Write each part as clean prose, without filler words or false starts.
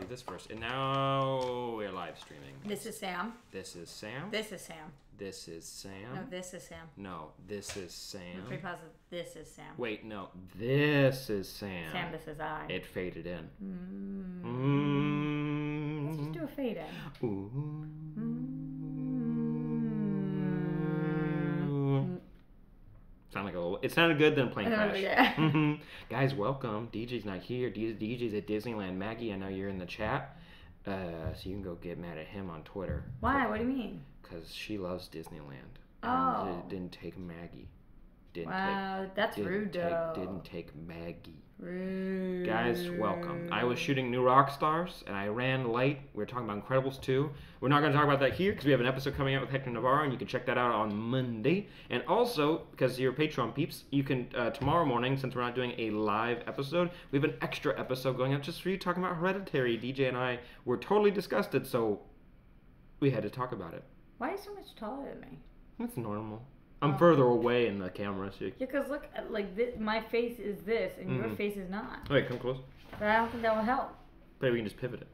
this first. And now we're live streaming. This is Sam. This is Sam. This is Sam. This is Sam. No, this is Sam. No, this is Sam. I'm pretty positive this is Sam. Wait, no, this is Sam. Sam, this is I. It faded in. Let's just do a fade in. Ooh. Sound like a little, it sounded good, then plane crash. Yeah. Guys, welcome. DJ's not here. DJ's at Disneyland. Maggie, I know you're in the chat. So you can go get mad at him on Twitter. Why? What do you mean? Because she loves Disneyland. Oh. And it didn't take Maggie. That's rude, though. Didn't take Maggie. Rude. Guys, welcome. I was shooting New Rockstars, and I ran late. We were talking about Incredibles 2. We're not going to talk about that here, because we have an episode coming out with Hector Navarro, and you can check that out on Monday. And also, because you're Patreon peeps, you can, tomorrow morning, since we're not doing a live episode, we have an extra episode going out just for you talking about Hereditary. DJ and I were totally disgusted, so we had to talk about it. Why are you so much taller than me? That's normal. I'm further away in the camera, so Yeah, because look, like this, my face is this, and your face is not. Wait, come close. But I don't think that will help. Maybe we can just pivot it.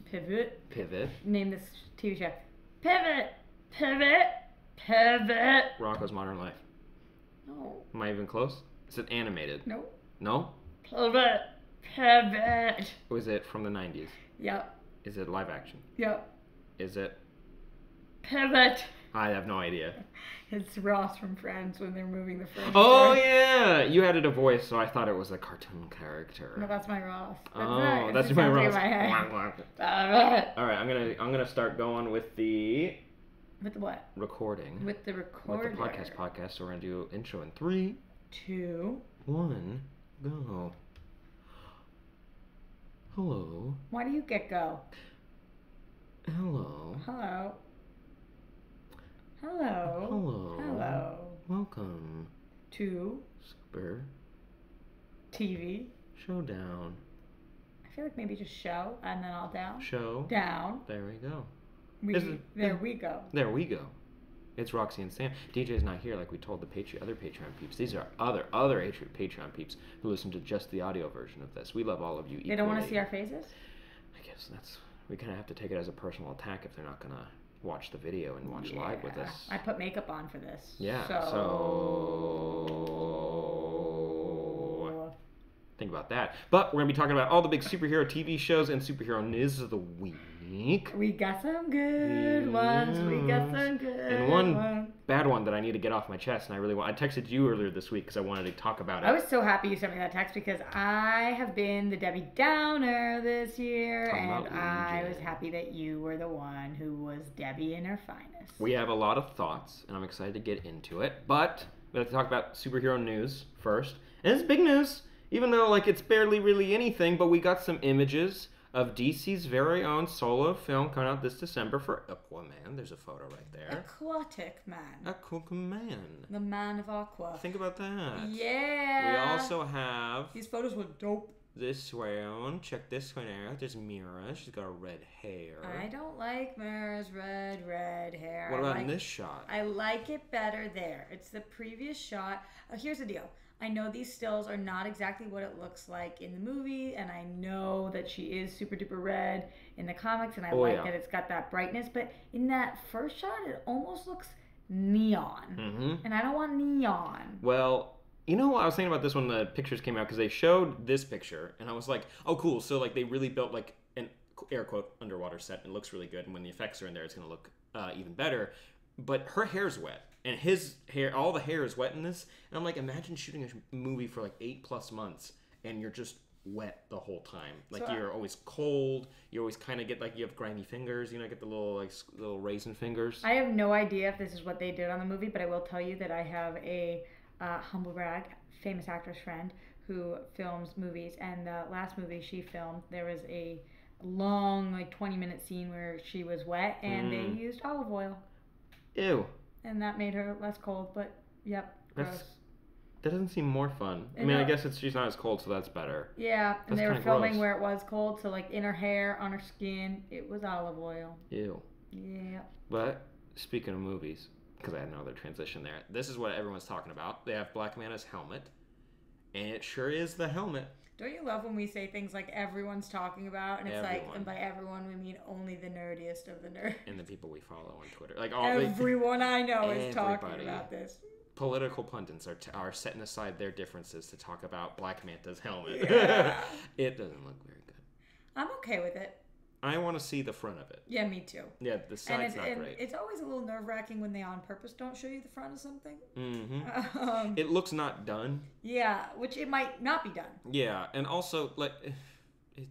Pivot. Pivot. Name this TV show. Pivot. Pivot. Pivot. Rocco's Modern Life. No. Am I even close? Is it animated? No. No? Pivot. Pivot. Or is it from the 90s? Yep. Is it live action? Yep. Is it? Pivot. I have no idea. It's Ross from Friends when they're moving the furniture. Oh, yeah! You added a voice, so I thought it was a cartoon character. No, that's my Ross. That's my Ross. Pivot. Alright, I'm gonna start going with the... With the what? Recording. With the recorder. With the podcast. So we're gonna do intro in 3, 2, 1, go. Hello. Why do you get go? Hello. Hello. Hello. Hello. Hello. Welcome To Super TV Showdown. I feel like maybe just show and then I'll down. Show. Down. There we go. There we go. There we go. It's Roxy and Sam. DJ's not here like we told the other Patreon peeps. These are other Patreon peeps who listen to just the audio version of this. We love all of you equally. They don't want to see our faces? I guess we kind of have to take it as a personal attack if they're not going to watch the video and watch live with us. I put makeup on for this. Yeah, so think about that. But we're going to be talking about all the big superhero TV shows and superhero news of the week. We got some good ones. We got some good and one bad one that I need to get off my chest, and I texted you earlier this week because I wanted to talk about it. I was so happy you sent me that text because I have been the Debbie Downer this year, and I was happy that you were the one who was Debbie in her finest. We have a lot of thoughts, and I'm excited to get into it, but we have to talk about superhero news first. And it's big news, even though it's barely really anything, but we got some images of DC's very own solo film coming out this December for Aquaman. There's a photo right there. Aquatic man. Aquaman. The man of Aqua. Think about that. Yeah. We also have... These photos were dope. This one. Check this one out. There's Mira. She's got red hair. I don't like Mira's red hair. What about in this shot? I like it better there. It's the previous shot. Here's the deal. I know these stills are not exactly what it looks like in the movie, and I know that she is super duper red in the comics, and I like that it's got that brightness, but in that first shot, it almost looks neon, and I don't want neon. Well, you know what I was thinking about this when the pictures came out, because they showed this picture, and I was like, oh, cool, so they really built an air quote underwater set, and it looks really good, and when the effects are in there, it's going to look even better, but her hair's wet. And his hair, all the hair is wet in this. And I'm like, imagine shooting a movie for 8+ months and you're just wet the whole time. You're always cold. You always kind of get you have grimy fingers. You know, get the little raisin fingers. I have no idea if this is what they did on the movie, but I will tell you that I have a humble brag, famous actress friend who films movies. And the last movie she filmed, there was a long 20-minute scene where she was wet and they used olive oil. Ew. And that made her less cold, but yep, gross. That doesn't seem more fun. I mean, I guess she's not as cold, so that's better. Yeah, and they were filming where it was cold, so in her hair, on her skin, it was olive oil. Ew. Yeah. But speaking of movies, because I had no other transition there, this is what everyone's talking about. They have Black Manta's helmet, and it sure is the helmet. Don't you love when we say things like everyone's talking about, and it's like, and by everyone we mean only the nerdiest of the nerds. And the people we follow on Twitter. Like everyone I know is talking about this. Political pundits are setting aside their differences to talk about Black Manta's helmet. Yeah. It doesn't look very good. I'm okay with it. I want to see the front of it. Yeah, me too. Yeah, the side's not great. It's always a little nerve-wracking when they on purpose don't show you the front of something. Mm-hmm. It looks not done. Yeah, which it might not be done. Yeah, and also, like, it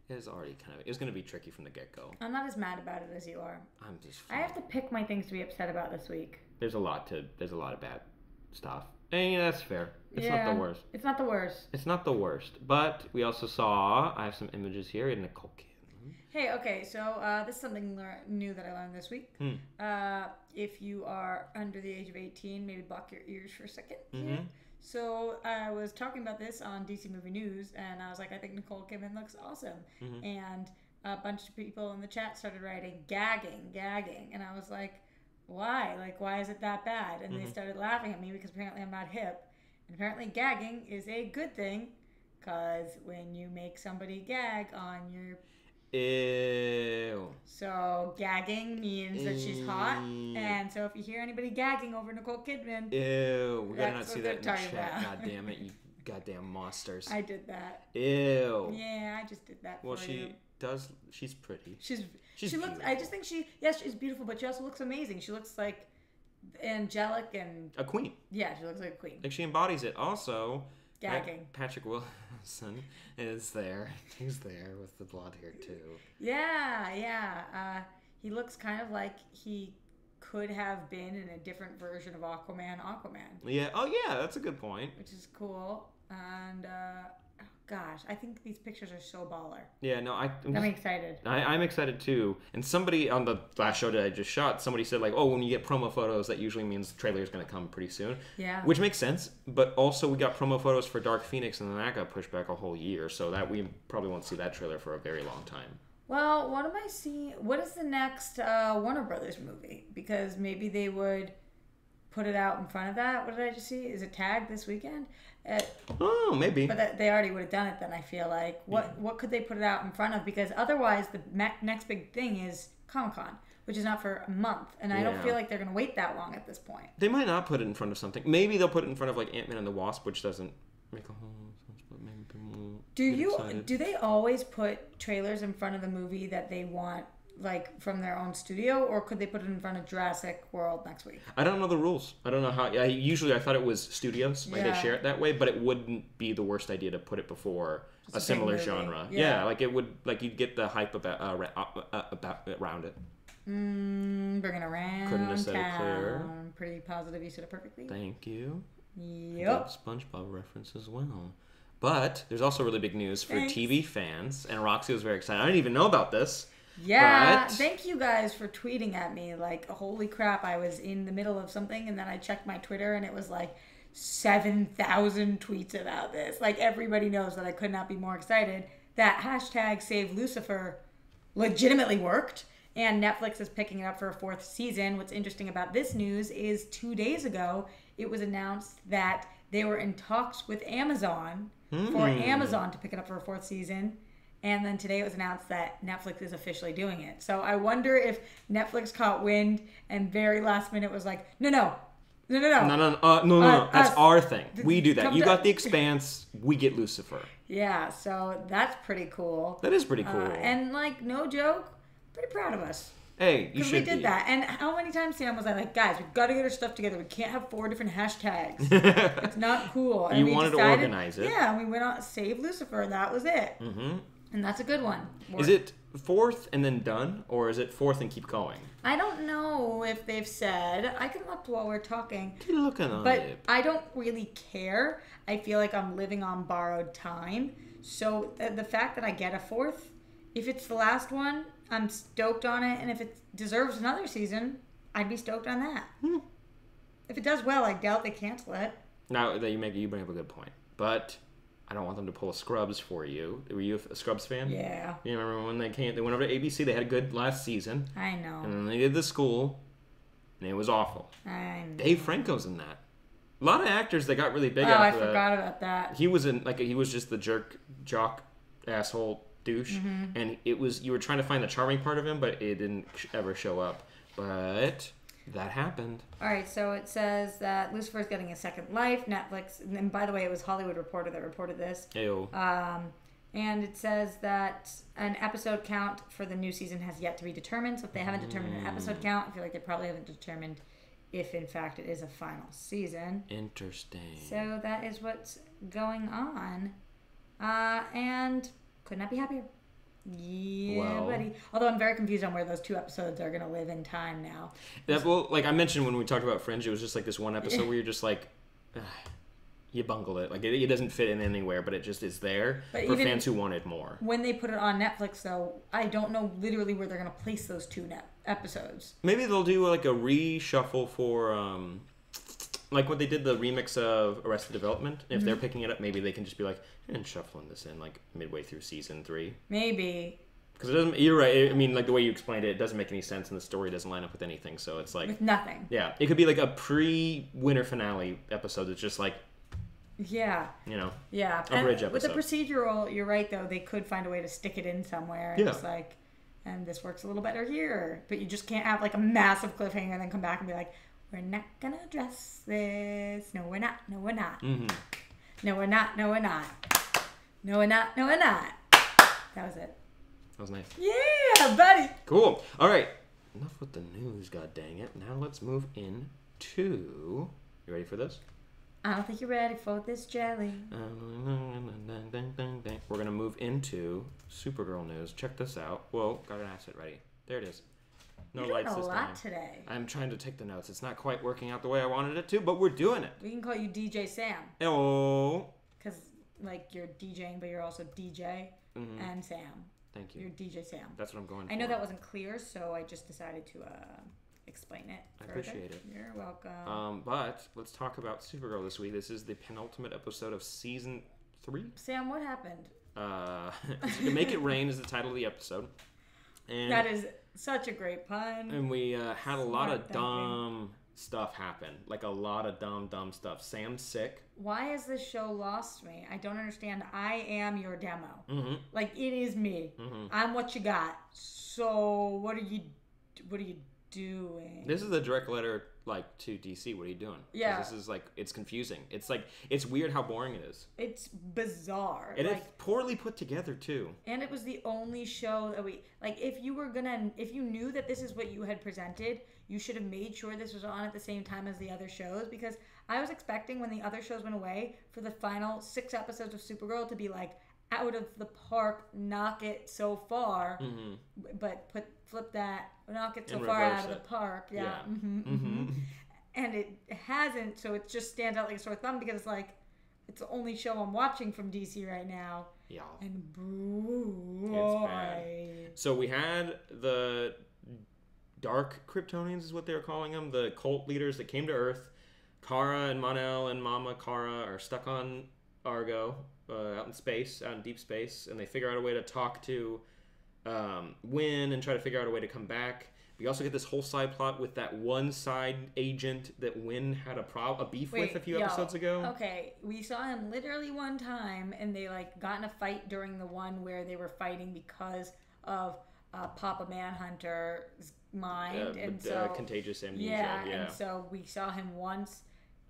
is already it was going to be tricky from the get-go. I'm not as mad about it as you are. I'm just... I have to pick my things to be upset about this week. There's a lot of bad stuff. And yeah, that's fair. It's not the worst. It's not the worst. It's not the worst. But we also saw, I have some images here, in Nicole Kidman. Hey, okay, so this is something new that I learned this week. If you are under the age of 18, maybe block your ears for a second. Mm-hmm. So I was talking about this on DC Movie News, and I was like, I think Nicole Kidman looks awesome. Mm-hmm. And a bunch of people in the chat started writing, gagging. And I was like, why? Like, why is it that bad? And they started laughing at me because apparently I'm not hip. And apparently gagging is a good thing because when you make somebody gag on your... Ew. So gagging means that she's hot. And so if you hear anybody gagging over Nicole Kidman... Ew. We gotta not see that in the chat. God damn it, you goddamn monsters. I did that. Ew. Yeah, I just did that for you. She's pretty. She looks. I just think she's beautiful, but she also looks amazing. She looks like angelic and a queen. Yeah, she looks like a queen. Like she embodies it. Also, gagging. Patrick Wilson is there. He's there with the blonde hair too. Yeah. He looks kind of like he could have been in a different version of Aquaman. Yeah. Oh yeah, that's a good point. Which is cool. And gosh, I think these pictures are so baller. Yeah, no, I'm excited. I'm excited too. And somebody on the last show that I just shot, somebody said like, oh, when you get promo photos, that usually means the trailer is going to come pretty soon. Yeah. Which makes sense. But also we got promo photos for Dark Phoenix, and then that got pushed back a whole year. So that we probably won't see that trailer for a very long time. Well, what am I seeing? What is the next Warner Brothers movie? Because maybe they would put it out in front of that. What did I just see? Is it tagged this weekend? Oh, maybe. But they already would have done it then, I feel like. What could they put it out in front of? Because otherwise, the next big thing is Comic-Con, which is not for a month. And I don't feel like they're going to wait that long at this point. They might not put it in front of something. Maybe they'll put it in front of like Ant-Man and the Wasp, which doesn't make a whole sense, but maybe people will do they always put trailers in front of the movie that they want, like from their own studio, or could they put it in front of Jurassic World next week? I don't know the rules. I don't know how. Usually I thought it was studios, like they share it that way, but it wouldn't be the worst idea to put it before a similar genre. Yeah, like it would, like you'd get the hype about around it. Bringing around. Couldn't have said it clearer. Pretty positive. You said it perfectly. Thank you. Yep. SpongeBob reference as well. But there's also really big news for TV fans, and Roxy was very excited. I didn't even know about this. Yeah, thank you guys for tweeting at me. Like, holy crap, I was in the middle of something, and then I checked my Twitter, and it was like 7,000 tweets about this. Like, everybody knows that I could not be more excited. That hashtag Save Lucifer legitimately worked, and Netflix is picking it up for a 4th season. What's interesting about this news is 2 days ago, it was announced that they were in talks with Amazon for Amazon to pick it up for a 4th season. And then today it was announced that Netflix is officially doing it. So I wonder if Netflix caught wind and very last minute was like, no. That's our thing. We do that. You got The Expanse, we get Lucifer. Yeah, so that's pretty cool. That is pretty cool. And like, no joke, pretty proud of us. Hey, you should be. Because we did that. And how many times, Sam, was I like, guys, we've got to get our stuff together. We can't have 4 different hashtags. It's not cool. And you wanted to organize it. Yeah, and we went on Save Lucifer, and that was it. Mm-hmm. And that's a good one. Is it 4th and then done, or is it 4th and keep going? I don't know if they've said. I can look while we're talking. Keep looking on it. But I don't really care. I feel like I'm living on borrowed time. So the fact that I get a 4th, if it's the last one, I'm stoked on it. And if it deserves another season, I'd be stoked on that. If it does well, I doubt they cancel it. Now, you bring up a good point. But I don't want them to pull a Scrubs for you. Were you a Scrubs fan? Yeah. You remember when they went over to ABC, they had a good last season. I know. And then they did The School, and it was awful. I know. Dave Franco's in that. A lot of actors that got really big Oh, after I that. forgot about that. He was he was just the jock, asshole douche, and you were trying to find the charming part of him, but it didn't ever show up. But that happened. All right, so it says that Lucifer's getting a second life. Netflix, and by the way, it was Hollywood Reporter that reported this. Ew. And it says that an episode count for the new season has yet to be determined. So if they haven't determined an episode count, I feel like they probably haven't determined if, in fact, it is a final season. Interesting. So that is what's going on. And could not be happier. Yeah, buddy. Although I'm very confused on where those 2 episodes are going to live in time now. Well, like I mentioned when we talked about Fringe, it was just like this one episode where you're just like... You bungled it. Like, it doesn't fit in anywhere, but it just is there for fans who wanted more. When they put it on Netflix, though, I don't know literally where they're going to place those 2 episodes. Maybe they'll do, like, a reshuffle for, like, what they did, the remix of Arrested Development. If they're picking it up, maybe they can just be like, and shuffling this in, like, midway through season 3. Maybe. Because it doesn't... You're right. I mean, like, the way you explained it, it doesn't make any sense, and the story doesn't line up with anything, so it's like... With nothing. Yeah. It could be, like, a pre-winter finale episode that's just, like... Yeah. You know? Yeah. A bridge episode. With the procedural, you're right, though. They could find a way to stick it in somewhere. And just like, and this works a little better here. But you just can't have, like, a massive cliffhanger and then come back and be like, we're not going to address this. No, we're not. No, we're not. Mm-hmm. No, we're not. No, we're not. No, we're not. No, we're not. That was it. That was nice. Yeah, buddy. Cool. All right. Enough with the news, god dang it. Now let's move into... You ready for this? I don't think you're ready for this jelly. We're going to move into Supergirl news. Check this out. Whoa, got an asset ready. There it is. No You're lights doing this a time. lot today. I'm trying to take the notes. It's not quite working out the way I wanted it to, but we're doing it. We can call you DJ Sam. Hello. Because, like, you're DJing, but you're also DJ and Sam. Thank you. You're DJ Sam. That's what I'm going for. I know that wasn't clear, so I just decided to explain it further. I appreciate it. You're welcome. But let's talk about Supergirl this week. This is the penultimate episode of season 3. Sam, what happened? Make It Rain is the title of the episode. And that is such a great pun. And we had a lot of dumb stuff happen. Like a lot of dumb stuff. Sam's sick. Why has this show lost me? I don't understand. I am your demo. Like, it is me. I'm what you got. So what are you doing? This is a direct letter, like, to DC. What are you doing? Yeah. This is like, it's confusing. It's like, it's weird how boring it is. It's bizarre. And it's poorly put together too. And it was the only show that if you knew that this is what you had presented, you should have made sure this was on at the same time as the other shows, because I was expecting when the other shows went away for the final 6 episodes of Supergirl to be like out of the park, knock it so far, but flip that, knock it so far out of the park. Yeah. And it hasn't, so it just stands out like a sore thumb because it's like, it's the only show I'm watching from DC right now. Yeah. And it's bad. So we had the Dark Kryptonians is what they were calling them, the cult leaders that came to Earth. Kara and Mon-El and Mama Kara are stuck on Argo, out in deep space, and they figure out a way to talk to Winn and try to figure out a way to come back. We also get this whole side plot with that one side agent that Winn had a beef with a few episodes ago. Okay, we saw him literally one time, and they got in a fight during the one where they were fighting because of Papa Manhunter's mind, and so contagious amnesia. Yeah, and so we saw him once.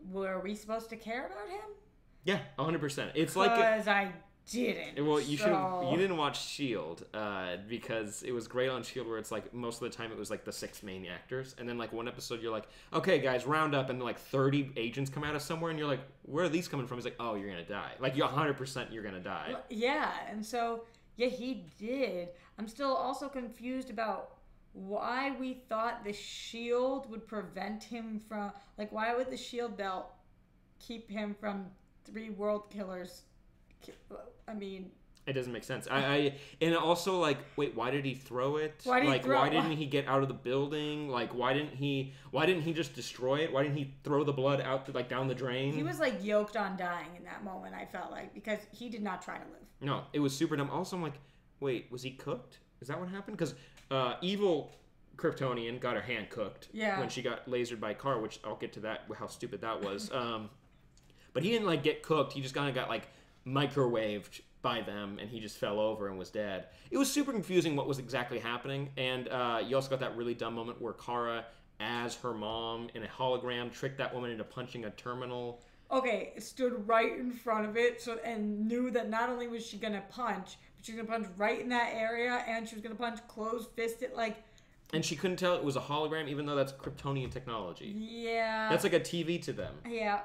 Were we supposed to care about him? Yeah, 100%. It's because I didn't. Well, you didn't watch S.H.I.E.L.D. Because it was great on S.H.I.E.L.D. where it's like most of the time it was like the 6 main actors, and then like one episode you're like, okay guys, round up, and then like 30 agents come out of somewhere, and you're like, where are these coming from? He's like, oh, you're gonna die. Like, you're 100% you're gonna die. Well, yeah, and so yeah, he did. I'm still also confused about why we thought the S.H.I.E.L.D. would prevent him from, like, why would the S.H.I.E.L.D. belt keep him from 3 world killers? I mean, it doesn't make sense. And also, like, wait, why did he throw it? Why didn't he get out of the building? Like, why didn't he just destroy it? Why didn't he throw the blood out down the drain? He was like yoked on dying in that moment, I felt like, because he did not try to live. No, it was super dumb. Also, I'm like, wait, was he cooked? Is that what happened? Because evil Kryptonian got her hand cooked when she got lasered by Kara, which I'll get to that, how stupid that was. But he didn't like get cooked. He just kind of got like microwaved by them, and he just fell over and was dead. It was super confusing what was exactly happening, and you also got that really dumb moment where Kara, as her mom in a hologram, tricked that woman into punching a terminal. Okay, stood right in front of it, and knew that not only was she gonna punch, but she was gonna punch right in that area, and she was gonna punch closed-fisted, like. And she couldn't tell it was a hologram, even though that's Kryptonian technology. Yeah. That's like a TV to them. Yeah.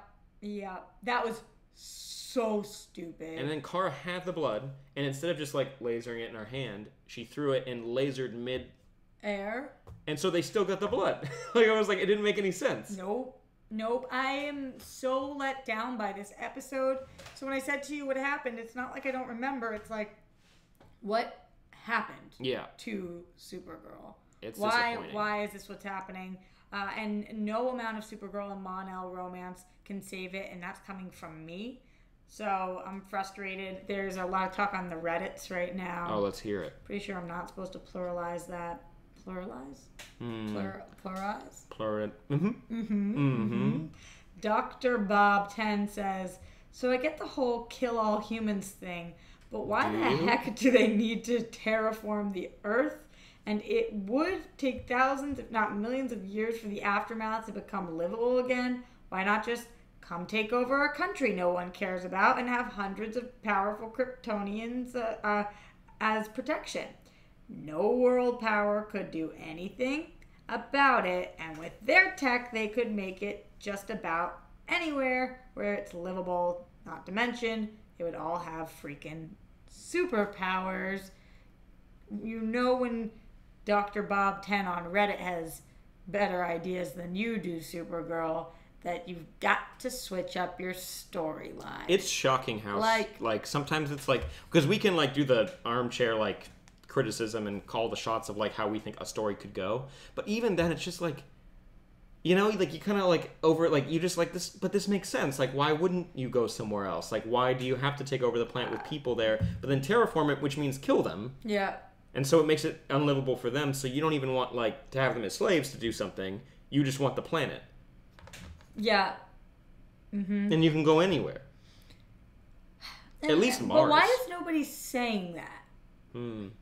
That was so stupid. And then Kara had the blood, and instead of just like lasering it in her hand, she threw it and lasered mid-air. And so they still got the blood. Like, I was like, it didn't make any sense. Nope. I am so let down by this episode. So when I said to you what happened, it's not like I don't remember. It's like, what happened to Supergirl? It's disappointing. Why is this what's happening? And no amount of Supergirl and Mon-El romance can save it, and that's coming from me. So I'm frustrated. There's a lot of talk on the Reddits right now. Oh, let's hear it. Pretty sure I'm not supposed to pluralize that. Pluralize? Pluralize? Dr. Bob 10 says, so I get the whole kill all humans thing, but why the heck do they need to terraform the Earth? And it would take thousands, if not millions of years for the aftermath to become livable again. Why not just come take over a country no one cares about and have hundreds of powerful Kryptonians as protection? No world power could do anything about it, and with their tech, they could make it just about anywhere where it's livable. Not to mention, they would all have freaking superpowers. You know when Dr. Bob 10 on Reddit has better ideas than you do, Supergirl, that you've got to switch up your storyline. It's shocking how like sometimes it's like, because we can like do the armchair like criticism and call the shots of like how we think a story could go, but even then it's just like, you know, like you kind of like over like you just like this, but this makes sense. Like, why wouldn't you go somewhere else? Like, why do you have to take over the planet with people there, but then terraform it, which means kill them? Yeah. And so it makes it unlivable for them. So you don't even want like to have them as slaves to do something. You just want the planet. Yeah. Mm-hmm. And you can go anywhere. At least Mars. But why is nobody saying that? Don't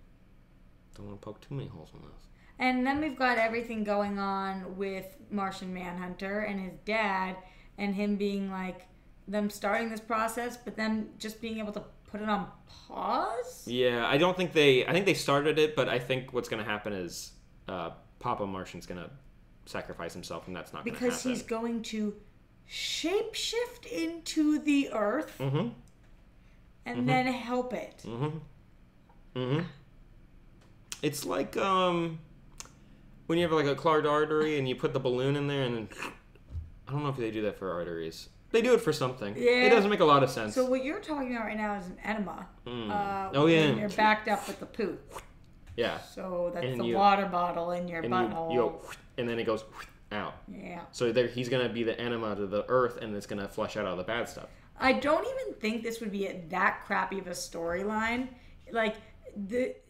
want to poke too many holes in this. And then we've got everything going on with Martian Manhunter and his dad, and him being like, them starting this process, but then just being able to put it on pause? Yeah, I think they started it, but I think what's going to happen is Papa Martian's going to sacrifice himself, and that's not going to happen. Because he's going to shapeshift into the Earth and then help it. It's like when you have like a clogged artery and you put the balloon in there, and then, I don't know if they do that for arteries. They do it for something. Yeah. It doesn't make a lot of sense. So what you're talking about right now is an enema. Oh, yeah. When you're backed up with the poop. Yeah. So that's the water bottle in your butthole. And then it goes out. Yeah. So he's going to be the enema to the Earth, and it's going to flush out all the bad stuff. I don't even think this would be that crappy of a storyline. Like,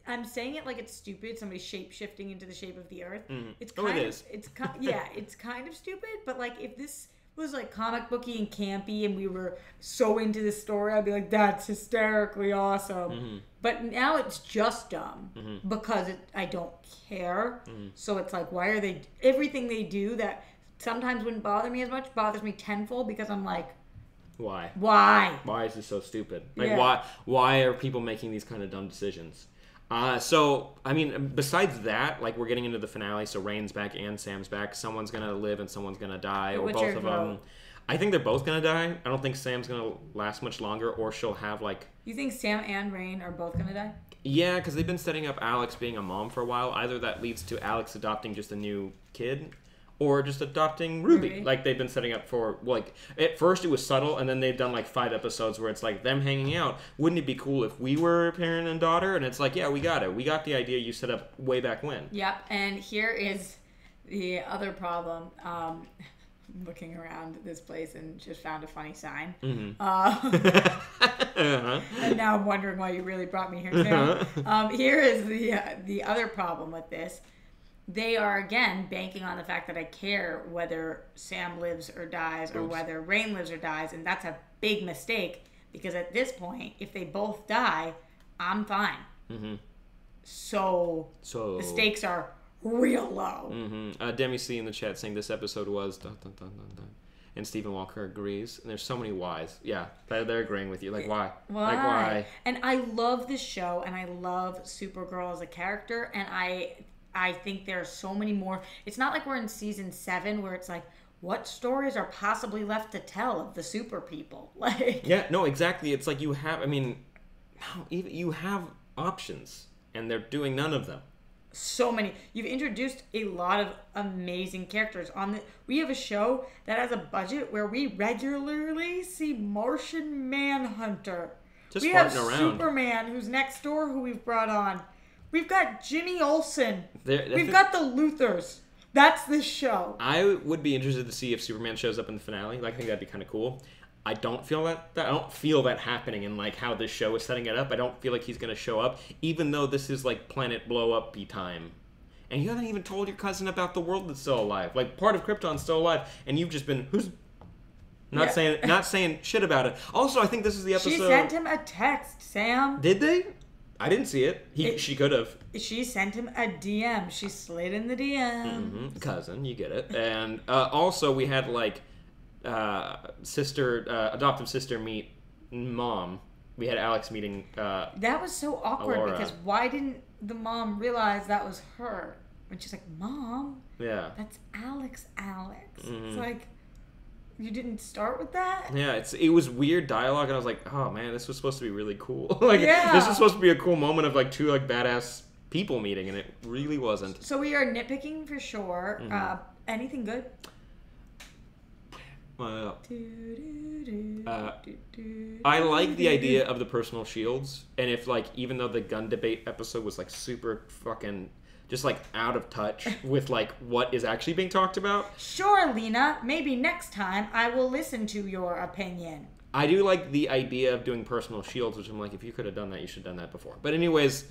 I'm saying it like it's stupid. Somebody shape-shifting into the shape of the Earth. It's kind of, it's kind of stupid. But like, if this was like comic booky and campy, and we were so into this story, I'd be like, that's hysterically awesome. But now it's just dumb because I don't care. So it's like, why are everything they do that sometimes wouldn't bother me as much bothers me tenfold, because I'm like, why? Why is this so stupid? Like, why are people making these kind of dumb decisions? So, I mean, besides that, like, we're getting into the finale, so Rain's back and Sam's back. Someone's going to live and someone's going to die, or both of them. I think they're both going to die. I don't think Sam's going to last much longer, or she'll have, like... You think Sam and Rain are both going to die? Yeah, because they've been setting up Alex being a mom for a while. Either that leads to Alex adopting just a new kid, or just adopting Ruby. Like, they've been setting up for, like, at first it was subtle, and then they've done, like, 5 episodes where it's, like, them hanging out. Wouldn't it be cool if we were a parent and daughter? And it's like, yeah, we got it. We got the idea you set up way back when. Yep, and here is the other problem. Looking around this place and just found a funny sign. And now I'm wondering why you really brought me here, Sam. Here is the other problem with this. they are, again, banking on the fact that I care whether Sam lives or dies or whether Rain lives or dies. And that's a big mistake because at this point, if they both die, I'm fine. Mm-hmm. So the stakes are real low. Mm-hmm. Demi C in the chat saying this episode was... Dun, dun, dun, dun, dun. And Stephen Walker agrees. And there's so many whys. Yeah, they're agreeing with you. Like, why? Why? Like, why? And I love this show, and I love Supergirl as a character, and I think there are so many more. It's not like we're in season 7 where it's like, what stories are possibly left to tell of the super people? Like, yeah, no, exactly. It's like you have, you have options, and they're doing none of them. So many. You've introduced a lot of amazing characters. We have a show that has a budget where we regularly see Martian Manhunter. Just we have around. Superman, who's next door, who we've brought on. We've got Jimmy Olsen. We've got the Luthers. That's this show. I would be interested to see if Superman shows up in the finale. Like, I think that'd be kind of cool. I don't feel that happening in like how this show is setting it up. I don't feel like he's gonna show up, even though this is like planet blow up-y time. And you haven't even told your cousin about the world that's still alive. Like, part of Krypton's still alive, and you've just been not saying shit about it. Also, I think this is the episode. She sent him a text, Sam. Did they? I didn't see it. She could have. She sent him a DM. She slid in the DM. Mm-hmm. Cousin, you get it. And also, we had like. Adoptive sister meet mom. We had Alex meeting that was so awkward Alora. Because why didn't the mom realize that was her? And she's like, Mom, yeah, that's Alex. Mm-hmm. It's like, you didn't start with that? Yeah, it was weird dialogue, and I was like, oh man, this was supposed to be really cool. Like, yeah. This was supposed to be a cool moment of like two like badass people meeting, and it really wasn't. So we are nitpicking for sure. Mm-hmm. Anything good? I like the idea of the personal shields, and if like, even though the gun debate episode was like super fucking just like out of touch with like what is actually being talked about. Sure, Lena, maybe next time I will listen to your opinion. I do like the idea of doing personal shields, which I'm like, if you could have done that, you should have done that before. But anyways,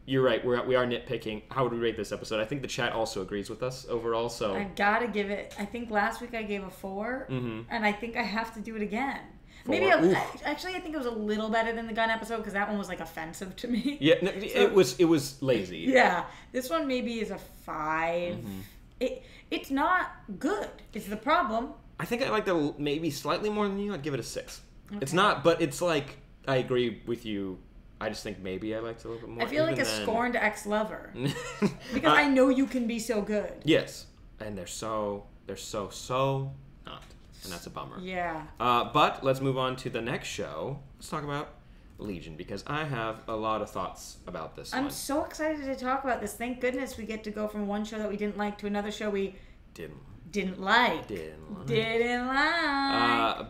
you're right. We are nitpicking. How would we rate this episode? I think the chat also agrees with us overall. So I gotta give it. I think last week I gave a 4, and I think I have to do it again. 4. Maybe actually, I think it was a little better than the gun episode because that one was like offensive to me. Yeah, no, so, it was lazy. Yeah, this one maybe is a 5. It's not good. It's the problem. I think I liked it maybe slightly more than you. I'd give it a 6. Okay. It's not, but it's like I agree with you. I just think maybe I liked it a little bit more. I feel like a scorned ex-lover. Because I know you can be so good. Yes. And they're so not. And that's a bummer. Yeah. But let's move on to the next show. Let's talk about Legion, because I have a lot of thoughts about this one. I'm so excited to talk about this. Thank goodness we get to go from one show that we didn't like to another show we didn't like.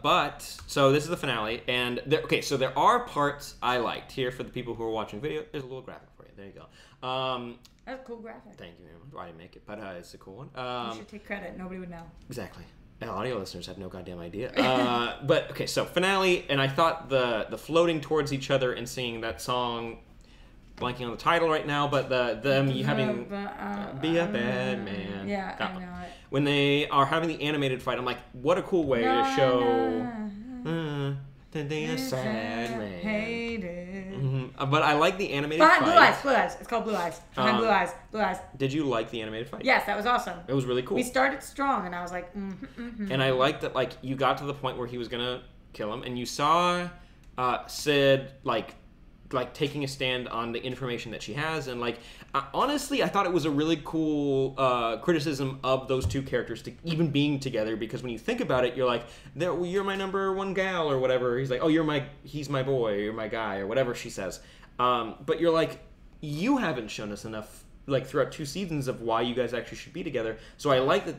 But so this is the finale, and so there are parts I liked here for the people who are watching video. There's a little graphic for you. There you go. That's a cool graphic. Thank you very much. Well, I didn't make it, but it's a cool one. You should take credit. Nobody would know. Exactly. And audio listeners have no goddamn idea. But okay, so finale, and I thought the floating towards each other and singing that song. Blanking on the title right now, but them having be a bad man. Yeah, I know it. When they are having the animated fight, I'm like, what a cool way to show that they are sad man. But I like the animated fight. Blue Eyes. It's called Blue Eyes. Blue Eyes. Did you like the animated fight? Yes, that was awesome. It was really cool. We started strong, and I was like, And I liked that, like, you got to the point where he was gonna kill him, and you saw Sid like taking a stand on the information that she has, and like honestly I thought it was a really cool criticism of those two characters to even being together, because when you think about it, you're like, you're my number one gal or whatever. He's like, oh, he's my boy, you're my guy, or whatever she says, but you're like, you haven't shown us enough like throughout 2 seasons of why you guys actually should be together. So I like that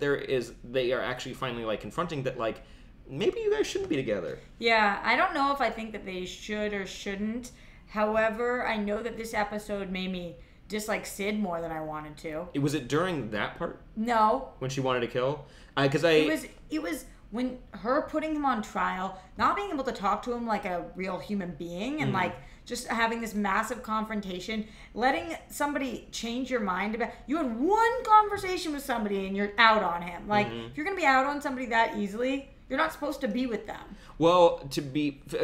they are actually finally like confronting that, like, maybe you guys shouldn't be together. Yeah, I don't know if I think that they should or shouldn't. However, I know that this episode made me dislike Sid more than I wanted to. Was it during that part? No. When she wanted to kill? Because It was when her putting him on trial, not being able to talk to him like a real human being, and like just having this massive confrontation, letting somebody change your mind about, you had one conversation with somebody and you're out on him. Like, if you're going to be out on somebody that easily, you're not supposed to be with them. Well,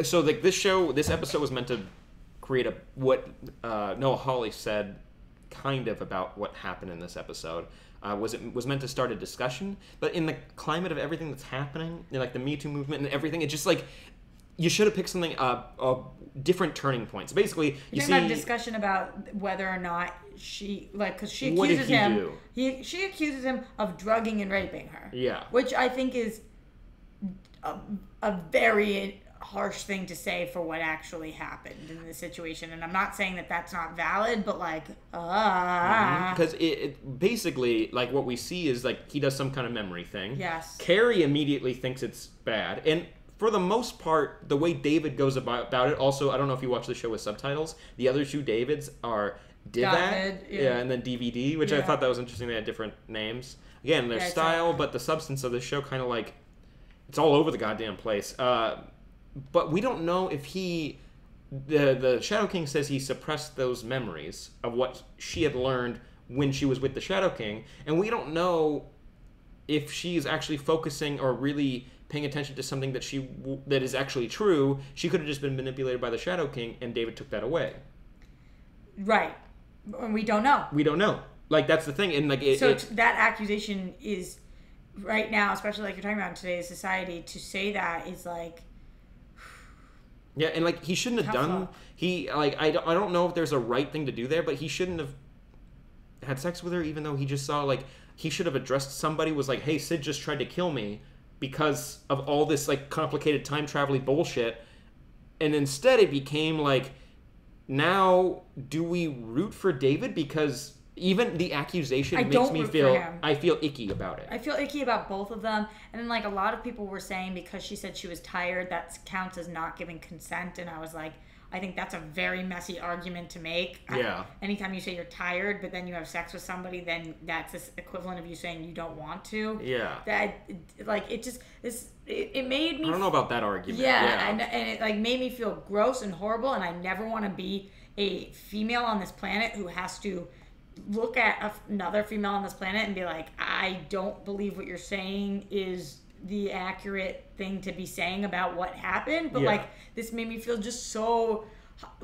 so like this episode was meant to create what Noah Hawley said kind of about what happened in this episode. Was meant to start a discussion, but in the climate of everything that's happening, like the Me Too movement and everything, it's just like, you should have picked something, different turning points. Basically, you see a discussion about whether or not she, like, because she accuses him. She accuses him of drugging and raping her. Yeah. Which I think is a very harsh thing to say for what actually happened in this situation. And I'm not saying that that's not valid, but like, because it basically, like, what we see is like he does some kind of memory thing. Yes. Carrie immediately thinks it's bad, and for the most part, the way David goes about it, also, I don't know if you watch the show with subtitles, the other two Davids are Divat, and then DVD, which I thought that was interesting. They had different names. Again, their style, but the substance of the show kind of like, it's all over the goddamn place. But we don't know if the Shadow King says he suppressed those memories of what she had learned when she was with the Shadow King, and we don't know if she's actually focusing or really paying attention to something that is actually true. She could have just been manipulated by the Shadow King, and David took that away. Right. We don't know. We don't know. Like, that's the thing. And like, that accusation is, right now, especially like you're talking about in today's society, to say that is like... Yeah, and like, he shouldn't have done... I don't know if there's a right thing to do there, but he shouldn't have had sex with her, even though he just saw, like, he should have addressed somebody, was like, hey, Sid just tried to kill me because of all this, like, complicated time-traveling bullshit. And instead it became, like, now, do we root for David? Because even the accusation makes me feel... I feel icky about it. I feel icky about both of them. And then, like, a lot of people were saying because she said she was tired, that counts as not giving consent. And I was like... I think that's a very messy argument to make. Yeah. Anytime you say you're tired, but then you have sex with somebody, then that's the equivalent of you saying you don't want to. Yeah. That, like, it just, it made me... I don't know about that argument. Yeah. And it, like, made me feel gross and horrible, and I never want to be a female on this planet who has to look at another female on this planet and be like, I don't believe what you're saying is the accurate thing to be saying about what happened, but like, this made me feel just so,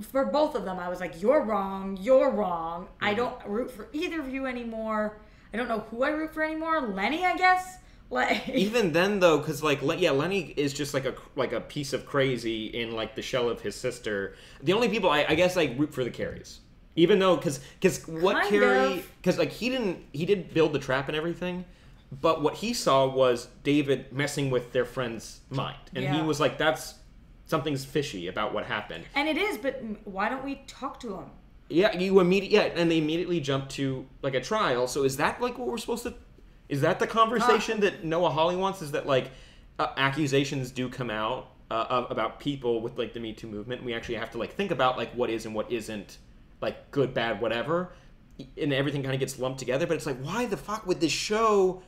for both of them, I was like, you're wrong, I don't root for either of you anymore. I don't know who I root for anymore. Lenny, I guess. Like, even then though, because like, Lenny is just like a piece of crazy in like the shell of his sister. The only people I guess I root for the Carries, even though because what Carrie, because like he did build the trap and everything. But what he saw was David messing with their friend's mind. And he was like, something's fishy about what happened. And it is, but why don't we talk to him? Yeah, and they immediately jump to, like, a trial. So is that, like, what we're supposed to... Is that the conversation that Noah Hawley wants? Is that, like, accusations do come out about people with, like, the Me Too movement. And we actually have to, like, think about, like, what is and what isn't, like, good, bad, whatever. And everything kind of gets lumped together. But it's like, why the fuck would this show...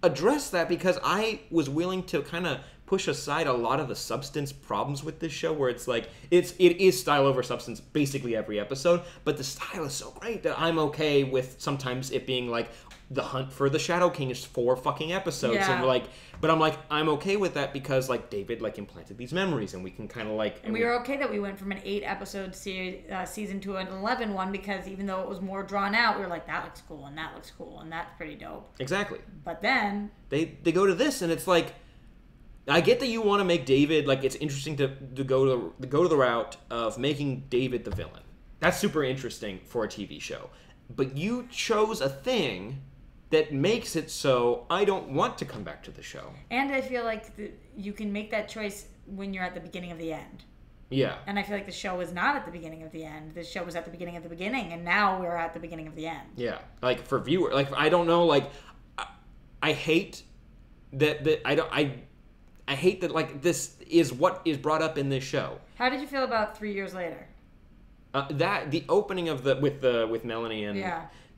address that? Because I was willing to kind of push aside a lot of the substance problems with this show, where it's like it is style over substance basically every episode, but the style is so great that I'm okay with sometimes it being like the hunt for the Shadow King is 4 fucking episodes, and like, but I'm like, I'm okay with that because like David like implanted these memories, and we can kind of like, and we were okay that we went from an 8-episode season to an 11 one, because even though it was more drawn out, we were like, that looks cool and that looks cool and that's pretty dope. Exactly. But then they go to this, and it's like, I get that you want to make David, like, it's interesting to go to the route of making David the villain. That's super interesting for a TV show. But you chose a thing that makes it so I don't want to come back to the show. And I feel like you can make that choice when you're at the beginning of the end. Yeah. And I feel like the show was not at the beginning of the end. The show was at the beginning of the beginning, and now we're at the beginning of the end. Yeah. Like, for viewer, like, I don't know, like, I hate that I hate that, like, this is what is brought up in this show. How did you feel about 3 years later? The opening of with Melanie and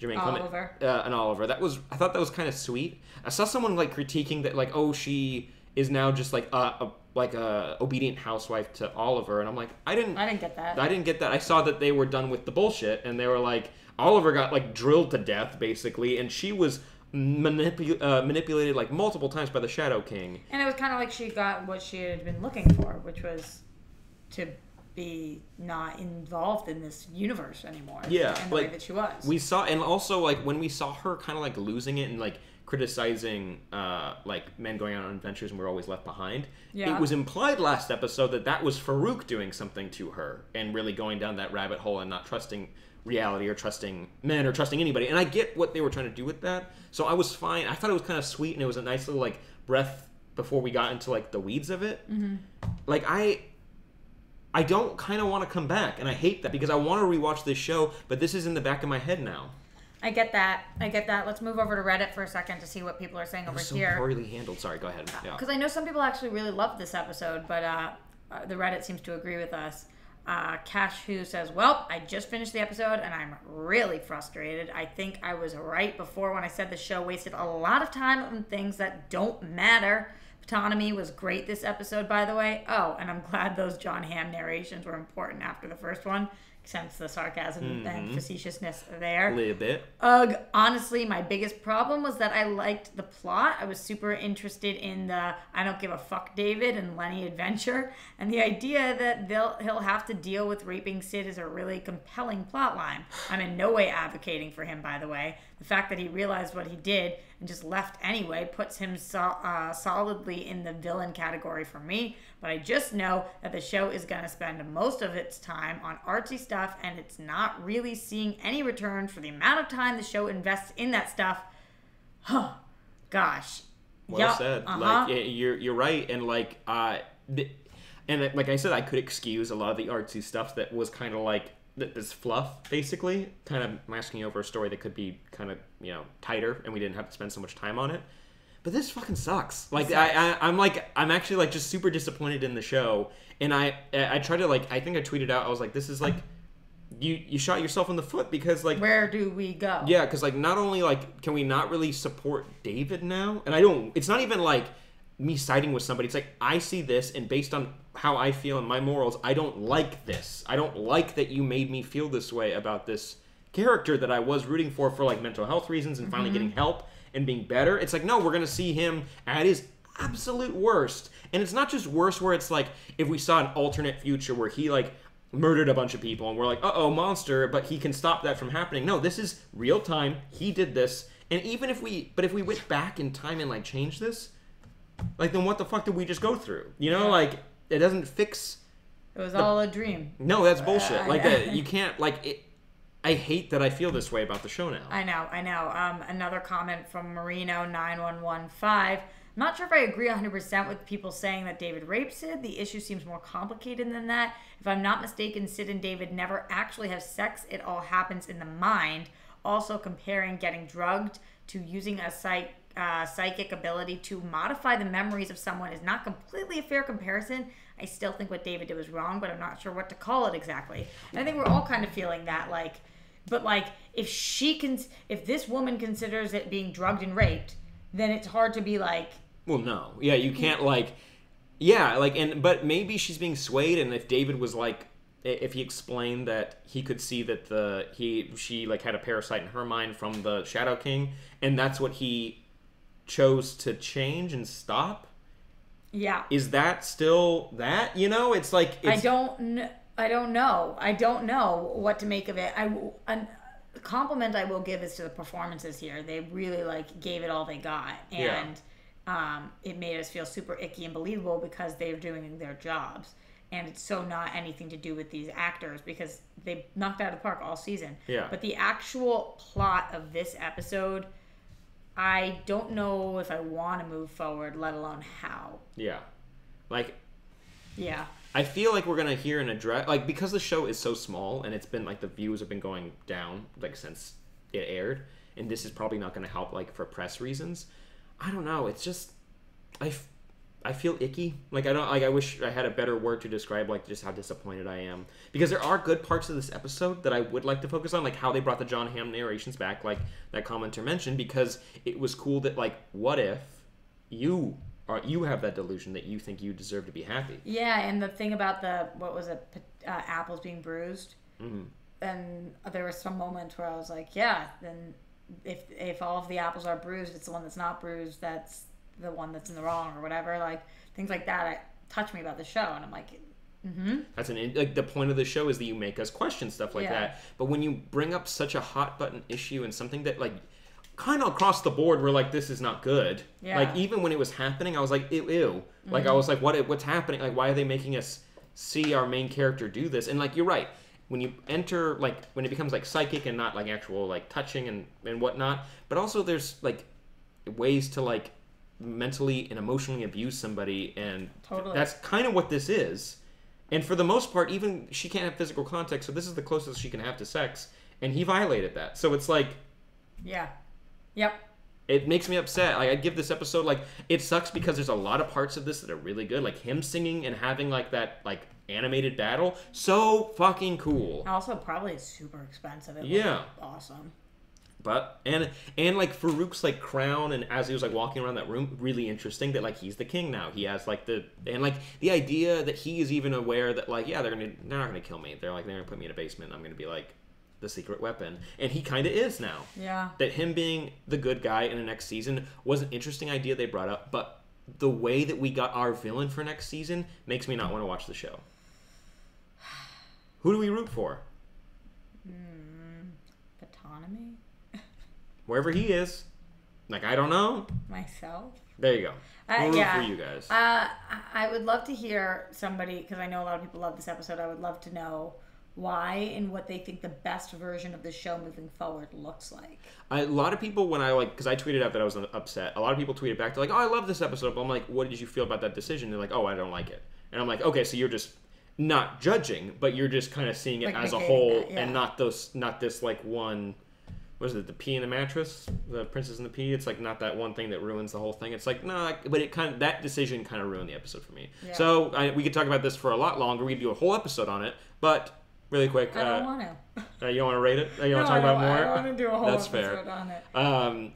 Jermaine Oliver. Clement and Oliver, I thought that was kind of sweet. I saw someone like critiquing that, like, oh, she is now just like a obedient housewife to Oliver, and I'm like, I didn't get that. I didn't get that. I saw that they were done with the bullshit, and they were like, Oliver got like drilled to death basically, and she was manipulated like multiple times by the Shadow King. And it was kind of like she got what she had been looking for, which was to be not involved in this universe anymore. Yeah, in the way that she was. We saw, and also like when we saw her kind of like losing it and like criticizing like men going out on adventures and we're always left behind. Yeah. It was implied last episode that was Farouk doing something to her and really going down that rabbit hole and not trusting reality or trusting men or trusting anybody. And I get what they were trying to do with that. So I was fine. I thought it was kind of sweet and it was a nice little like breath before we got into like the weeds of it. Mm-hmm. Like I don't kind of want to come back, and I hate that because I want to rewatch this show, but this is in the back of my head now. I get that. Let's move over to Reddit for a second to see what people are saying over here. So poorly handled. Sorry, go ahead. Because I know some people actually really loved this episode, but the Reddit seems to agree with us. Cash Who says, well, I just finished the episode, and I'm really frustrated. I think I was right before when I said the show wasted a lot of time on things that don't matter. Autonomy was great this episode, by the way. Oh, and I'm glad those John Hamm narrations were important after the first one. Sense the sarcasm and facetiousness there. A little bit. Ugh, honestly, my biggest problem was that I liked the plot. I was super interested in the I don't give a fuck David and Lenny adventure. And the idea that he'll have to deal with raping Sid is a really compelling plot line. I'm in no way advocating for him, by the way. The fact that he realized what he did and just left anyway puts him solidly in the villain category for me. But I just know that the show is going to spend most of its time on artsy stuff, and it's not really seeing any return for the amount of time the show invests in that stuff. Huh. Gosh. Well said. Like you're right, and like and like I said, I could excuse a lot of the artsy stuff that was kind of like this fluff, basically, kind of masking over a story that could be kind of, tighter, and we didn't have to spend so much time on it. But this fucking sucks. Like, I'm actually, like, just super disappointed in the show. And I tried to, like, I think I tweeted out, I was like, this is, like, you shot yourself in the foot because, like... Where do we go? Yeah, because, like, not only, like, can we not really support David now? And it's not even, like, me siding with somebody. It's like, I see this, and based on how I feel and my morals, I don't like this. I don't like that you made me feel this way about this character that I was rooting for like, mental health reasons and finally getting help and being better. It's like, no, we're going to see him at his absolute worst. And it's not just worse where it's like, if we saw an alternate future where he, like, murdered a bunch of people and we're like, uh-oh, monster, but he can stop that from happening. No, this is real time. He did this. And even if we went back in time and, like, changed this, like, then what the fuck did we just go through? Like, it doesn't fix... It was all a dream. No, that's bullshit. You can't, like... I hate that I feel this way about the show now. I know. Another comment from Marino9115. I'm not sure if I agree 100% with people saying that David raped Sid. The issue seems more complicated than that. If I'm not mistaken, Sid and David never actually have sex. It all happens in the mind. Also, comparing getting drugged to using a psychic ability to modify the memories of someone is not completely a fair comparison. I still think what David did was wrong, but I'm not sure what to call it exactly. And I think we're all kind of feeling that, like, but like, if this woman considers it being drugged and raped, then it's hard to be like, well, no, yeah, you can't like, yeah, like, but maybe she's being swayed, and if David was like, if he explained that he could see that she like had a parasite in her mind from the Shadow King, and that's what he chose to change and stop. Yeah. Is that still that? It's like... I don't know. I don't know what to make of it. The compliment I will give is to the performances here. They really, like, gave it all they got. And it made us feel super icky and believable because they're doing their jobs. And it's so not anything to do with these actors because they knocked it out of the park all season. Yeah. But the actual plot of this episode... I don't know if I want to move forward, let alone how. Yeah. Like... Yeah. I feel like we're going to hear an address... Like, because the show is so small, and it's been, like, the views have been going down, like, since it aired, and this is probably not going to help, like, for press reasons. I don't know. It's just... I feel icky. Like, I wish I had a better word to describe, like, just how disappointed I am. Because there are good parts of this episode that I would like to focus on, like how they brought the John Hamm narrations back, like that commenter mentioned, because it was cool that, like, what if you you have that delusion that you think you deserve to be happy. Yeah, and the thing about apples being bruised, and there were some moments where I was like, yeah, then if all of the apples are bruised, it's the one that's not bruised that's the one that's in the wrong or whatever. Like things like that touch me about the show, and I'm like, That's like the point of the show is that you make us question stuff like that. But when you bring up such a hot button issue and something that like kind of across the board we're like, this is not good. Yeah. Like even when it was happening, I was like, ew. Like I was like, what's happening? Like why are they making us see our main character do this? And like you're right. When you enter, like, when it becomes, like, psychic and not, like, actual, like, touching and whatnot. But also there's, like, ways to, like, mentally and emotionally abuse somebody. And that's kind of what this is. And for the most part, even she can't have physical contact, so this is the closest she can have to sex. And he violated that. So it's like... Yeah. Yep. It makes me upset. Like, I'd give this episode, like... It sucks because there's a lot of parts of this that are really good. Like, him singing and having, like, that, like... animated battle, so fucking cool. Also, probably super expensive. It was awesome. But and like Farouk's like crown, and as he was like walking around that room, really interesting that like he's the king now. He has like the idea that he is even aware that like they're not gonna kill me. They're gonna put me in a basement. I'm gonna be like the secret weapon, and he kind of is now. Yeah. That him being the good guy in the next season was an interesting idea they brought up, but the way that we got our villain for next season makes me not want to watch the show. Who do we root for? Autonomy? Wherever he is. Like, I don't know. Myself? There you go. We'll root for you guys. I would love to hear somebody, because I know a lot of people love this episode, I would love to know why and what they think the best version of the show moving forward looks like. A lot of people, when because I tweeted out that I was upset, a lot of people tweeted back, they're like, oh, I love this episode. But I'm like, what did you feel about that decision? They're like, oh, I don't like it. And I'm like, okay, so you're just... not judging, but you're just kind of seeing it like as a whole, and not this like one. What is it? The pea in the mattress, the Princess and the Pea. It's like not that one thing that ruins the whole thing. It's like nah, but it kind of that decision kind of ruined the episode for me. Yeah. So we could talk about this for a lot longer. We could do a whole episode on it, but. Really quick. I don't want to. You don't want to rate it? You want to talk about more? I don't want to do a whole That's episode fair. on it.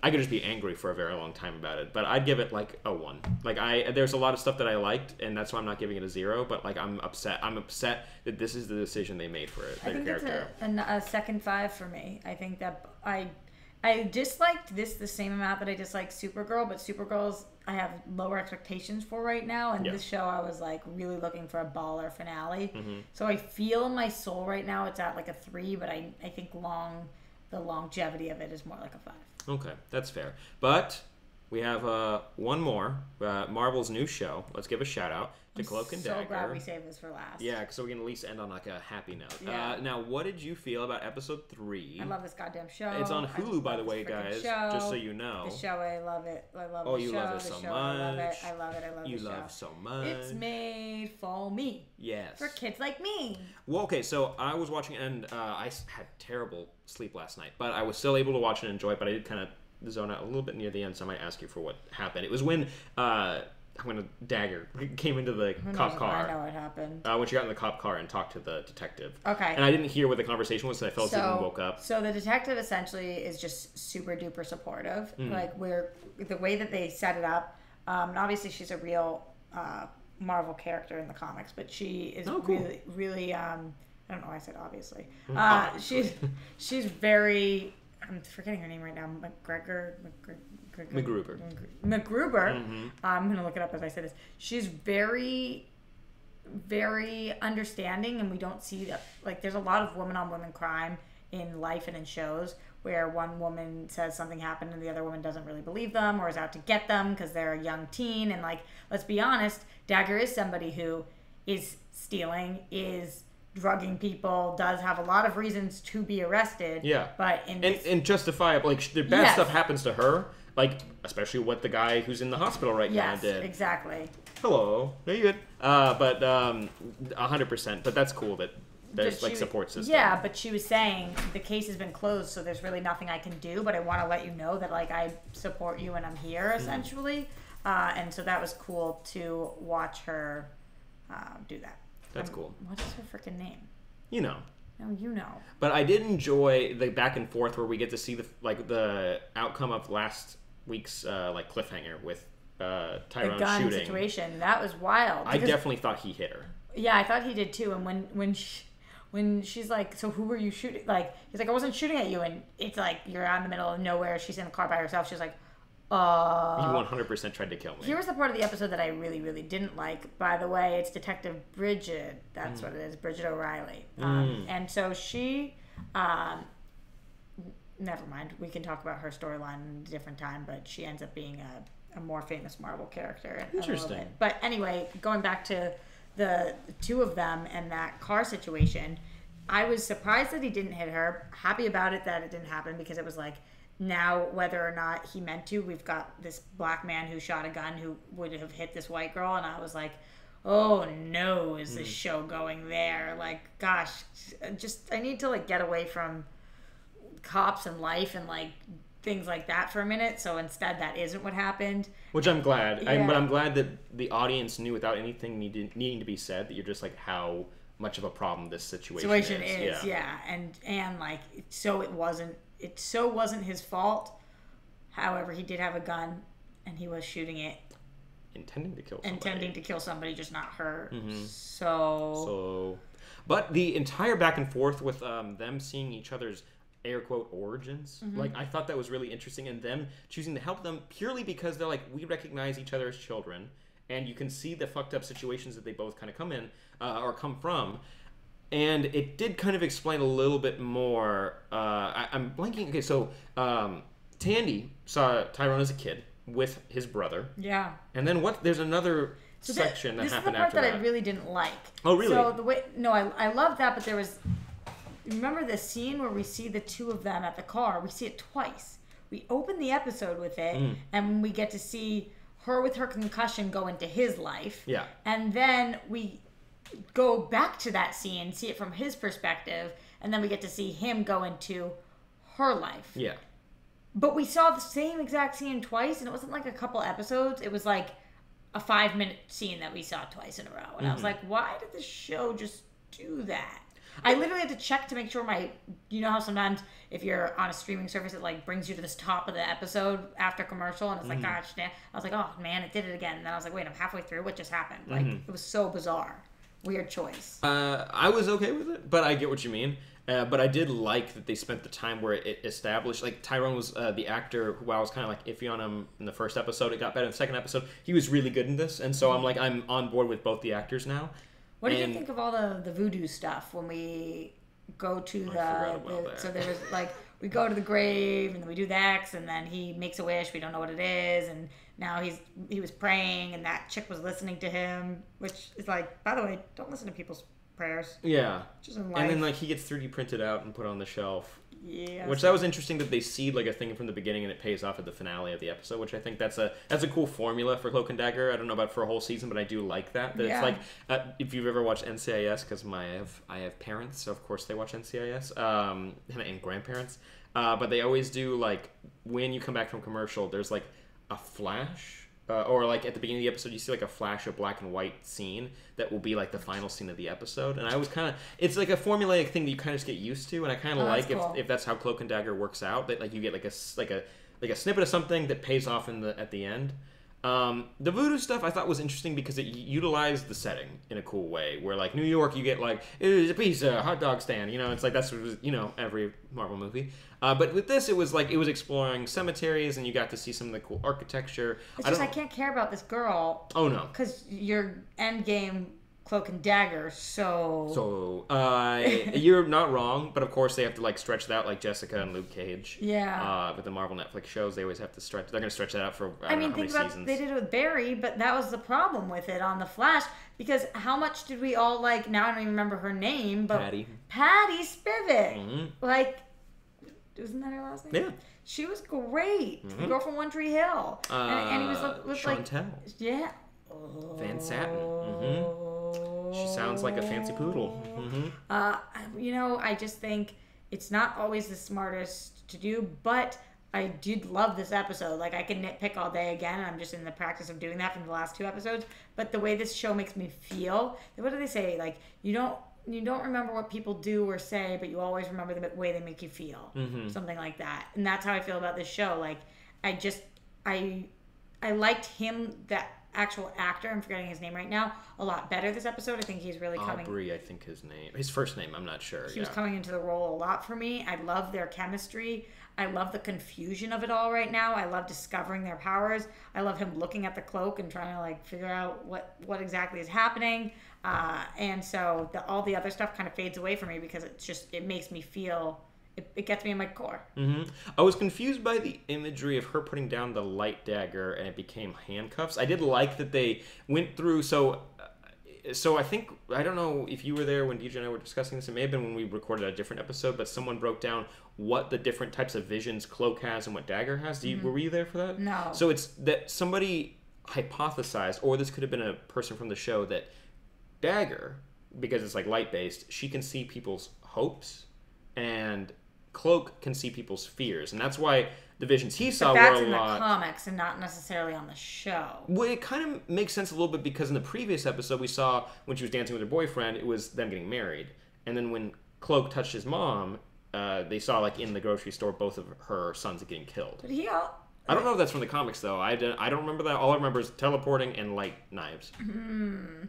I could just be angry for a very long time about it, but I'd give it like a 1. Like there's a lot of stuff that I liked, and that's why I'm not giving it a 0. But like I'm upset. I'm upset that this is the decision they made for it. I think character. It's a second 5 for me. I think that I disliked this the same amount that I disliked Supergirl, but Supergirl's I have lower expectations for right now, and this show I was like really looking for a baller finale. Mm-hmm. So I feel in my soul right now it's at like a 3, but I think the longevity of it is more like a 5. Okay, that's fair. But we have one more, Marvel's new show. Let's give a shout out to Cloak and Dagger. So glad we saved this for last. Yeah, so we can at least end on like a happy note. Yeah. Now, what did you feel about episode 3? I love this goddamn show. It's on Hulu, by the way, guys. Just so you know. The show, I love it. I love the show. Oh, you love it so much. I love it. I love it. I love you the show. You love so much. It's made for me. Yes. For kids like me. Well, okay, so I was watching, and I had terrible sleep last night, but I was still able to watch and enjoy it, but I did kind of zone out a little bit near the end, so I might ask you for what happened. It was when Dagger came into the cop car. I know what happened. When she got in the cop car and talked to the detective. Okay. And I didn't hear what the conversation was, so I fell asleep and woke up. So the detective essentially is just super duper supportive. Like the way that they set it up. And obviously she's a real Marvel character in the comics, but she is really. I don't know why I said obviously. She's very. I'm forgetting her name right now. McGruber. Mm-hmm. I'm going to look it up as I say this. She's very, very understanding, and we don't see that. Like, there's a lot of woman-on-woman crime in life and in shows where one woman says something happened and the other woman doesn't really believe them or is out to get them because they're a young teen. And, like, let's be honest, Dagger is somebody who is stealing, is drugging people, does have a lot of reasons to be arrested. Yeah. But and justifiable, like the bad stuff happens to her, like especially what the guy who's in the hospital right now did. Yes, exactly. Hello. No, you good. But 100%. But that's cool that there's like support system. Yeah, but she was saying the case has been closed, so there's really nothing I can do, but I want to let you know that like I support you and I'm here essentially. And so that was cool to watch her do that. That's cool. What is her freaking name? You know. No, you know. But I did enjoy the back and forth where we get to see the outcome of last week's cliffhanger with Tyrone gun shooting. situation. That was wild. I definitely thought he hit her. Yeah, I thought he did too. And when she's like, so who were you shooting? Like, he's like, I wasn't shooting at you. And it's like, you're out in the middle of nowhere. She's in the car by herself. She's like, You 100% tried to kill me. Here was the part of the episode that I really, really didn't like. By the way, it's Detective Bridget. That's what it is. Bridget O'Reilly. And so she, never mind. We can talk about her storyline at a different time, but she ends up being a more famous Marvel character. Interesting. But anyway, going back to the two of them and that car situation, I was surprised that he didn't hit her. Happy about it that it didn't happen, because it was like, now whether or not he meant to, we've got this black man who shot a gun who would have hit this white girl, and I was like, oh no, is this show going there? Like, gosh, just I need to like get away from cops and life and like things like that for a minute. So instead, that isn't what happened. Which I'm glad. Yeah. But I'm glad that the audience knew without anything needing to be said that you're just like how much of a problem this situation is. Yeah. And like, it wasn't his fault. However, he did have a gun and he was shooting it. Intending to kill somebody, just not her. So, but the entire back and forth with them seeing each other's air quote origins, like I thought that was really interesting, and them choosing to help them purely because they're like, we recognize each other as children, and you can see the fucked up situations that they both kind of come in or come from, and it did kind of explain a little bit more. I'm blanking. Okay, so Tandy saw Tyrone as a kid with his brother. Yeah. And then there's another section that happened after that. This is the part that I really didn't like. Oh, really? So I love that, but there was, remember the scene where we see the two of them at the car? We see it twice. We open the episode with it, and we get to see her with her concussion go into his life. Yeah. And then we go back to that scene, see it from his perspective, and then we get to see him go into her life. Yeah. But we saw the same exact scene twice, and it wasn't like a couple episodes. It was like a 5-minute scene that we saw twice in a row. And I was like, why did the show just do that? I literally had to check to make sure you know how sometimes if you're on a streaming service, it like brings you to this top of the episode after commercial, and it's like, gosh, damn. I was like, oh man, it did it again. And then I was like, wait, I'm halfway through. What just happened? Like, it was so bizarre. Weird choice. I was okay with it, but I get what you mean. But I did like that they spent the time where it established, like Tyrone was the actor who I was kind of like iffy on him in the first episode. It got better in the second episode. He was really good in this, and so I'm on board with both the actors now. What did you think of all the voodoo stuff when we go to so there was like, we go to the grave and then we do the X and then he makes a wish, we don't know what it is, and now he was praying and that chick was listening to him, which is like, by the way, don't listen to people's prayers. Yeah. Just in life. And then like he gets 3D printed out and put on the shelf. Yeah. Which that was interesting that they seed like a thing from the beginning and it pays off at the finale of the episode, which I think that's a cool formula for Cloak and Dagger. I don't know about for a whole season, but I do like that. It's like if you've ever watched NCIS, because I have parents, so of course they watch NCIS, and grandparents. But they always do like when you come back from commercial, there's like a flash. Or like at the beginning of the episode, you see like a flash of black and white scene that will be like the final scene of the episode. And I was kind of, it's like a formulaic thing that you kind of just get used to. And I kind of like cool. if that's how Cloak and Dagger works out, that like you get like a snippet of something that pays off at the end. The voodoo stuff I thought was interesting because it utilized the setting in a cool way. Where like New York, you get like it's a pizza, hot dog stand. You know, it's like that's what was, every Marvel movie. But with this, it was exploring cemeteries, and you got to see some of the cool architecture. It's just I can't care about this girl. Oh no, because your end game Cloak and Dagger. So you're not wrong, but of course they have to like stretch that like Jessica and Luke Cage. Yeah. With the Marvel Netflix shows, they always have to stretch. They're going to stretch that out for I mean, think about seasons. They did it with Barry, but that was the problem with it on the Flash because how much did we all like? Now I don't even remember her name, but Patty Spivak. Mm-hmm. Like, wasn't that her last name? Yeah. She was great. Mm-hmm. The girl from One Tree Hill, and he was Chantel. Yeah. Van Satin. Mm-hmm. She sounds like a fancy poodle. Mm-hmm. I just think it's not always the smartest to do, but I did love this episode. Like, I can nitpick all day again, and I'm just in the practice of doing that from the last 2 episodes. But the way this show makes me feel, what do they say? Like, you don't remember what people do or say, but you always remember the way they make you feel. Mm-hmm. Something like that. And that's how I feel about this show. Like, I I liked him, that actual actor, I'm forgetting his name right now, a lot better this episode. I think he's really coming. Aubrey, I think his first name, I'm not sure. He was coming into the role a lot for me. I love their chemistry. I love the confusion of it all right now. I love discovering their powers. I love him looking at the cloak and trying to like figure out what exactly is happening. And so all the other stuff kind of fades away for me because it makes me feel, it gets me in my core. Mm-hmm. I was confused by the imagery of her putting down the light dagger and it became handcuffs. I did like that they went through, so I think, I don't know if you were there when DJ and I were discussing this. It may have been when we recorded a different episode, but someone broke down what the different types of visions Cloak has and what Dagger has. Were you there for that? No. So it's that somebody hypothesized, or this could have been a person from the show, that Dagger, because it's like light-based, she can see people's hopes, and Cloak can see people's fears. And that's why the visions he saw were a lot... That's in the comics and not necessarily on the show. Well, it kind of makes sense a little bit because in the previous episode we saw when she was dancing with her boyfriend, it was them getting married. And then when Cloak touched his mom, they saw like in the grocery store both of her sons getting killed. But I don't know if that's from the comics though. I don't remember that. All I remember is teleporting and light knives.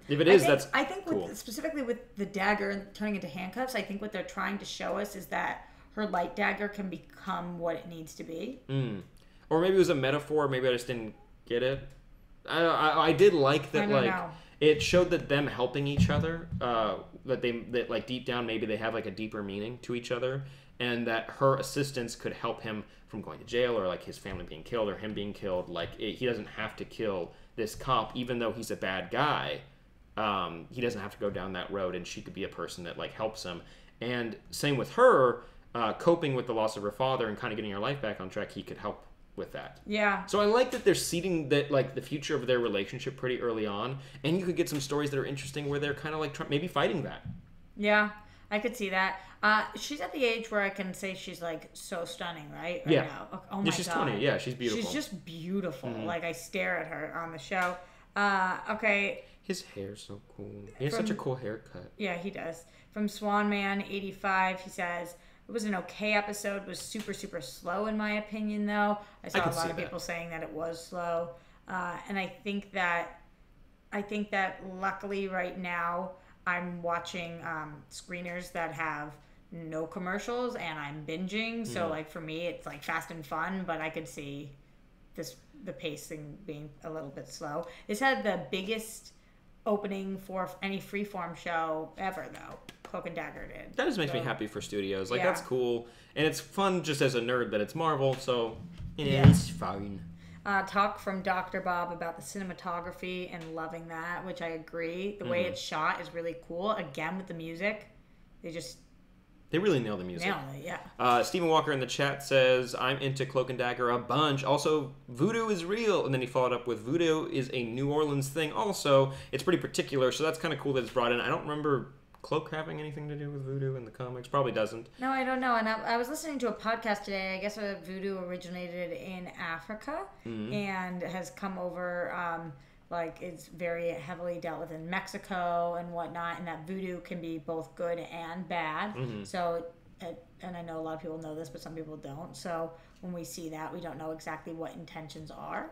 If it is, that's I think cool. Specifically with the dagger and turning into handcuffs, I think what they're trying to show us is that her light dagger can become what it needs to be. Or maybe it was a metaphor. Maybe I just didn't get it. I did like that. It showed that them helping each other. That like deep down maybe they have like a deeper meaning to each other, and that her assistance could help him from going to jail or like his family being killed or him being killed. Like he doesn't have to kill this cop, even though he's a bad guy. He doesn't have to go down that road, and she could be a person that like helps him. And same with her. Coping with the loss of her father and kind of getting her life back on track, he could help with that. Yeah. So I like that they're seeding that like the future of their relationship pretty early on, and you could get some stories that are interesting where they're kind of like maybe fighting that. Yeah, I could see that. She's at the age where I can say she's like so stunning, right? Yeah. Now. Oh my she's God. 20. Yeah, she's beautiful. She's just beautiful. Like I stare at her on the show. Okay. His hair's so cool. He has such a cool haircut. Yeah, he does. From Swanman85, he says, it was an okay episode. It was super, super slow in my opinion, though. I saw a lot of people saying that it was slow. And I think that luckily right now I'm watching screeners that have no commercials and I'm binging. So like for me, it's like fast and fun, but I could see the pacing being a little bit slow. This had the biggest opening for any freeform show ever, though. Cloak and Dagger did. That just makes me happy for studios. Like, that's cool. And it's fun just as a nerd that it's Marvel, so it's fine. Talk from Dr. Bob about the cinematography and loving that, which I agree. The way it's shot is really cool. Again, with the music, they really nail the music. Nail it, yeah. Stephen Walker in the chat says, I'm into Cloak and Dagger a bunch. Also, voodoo is real. And then he followed up with voodoo is a New Orleans thing also. It's pretty particular, so that's kind of cool that it's brought in. I don't remember Cloak having anything to do with voodoo in the comics. Probably doesn't. No, I don't know. And I was listening to a podcast today. I guess voodoo originated in Africa and has come over... it's very heavily dealt with in Mexico and whatnot, and that voodoo can be both good and bad. So, and I know a lot of people know this, but some people don't. So when we see that, we don't know exactly what intentions are.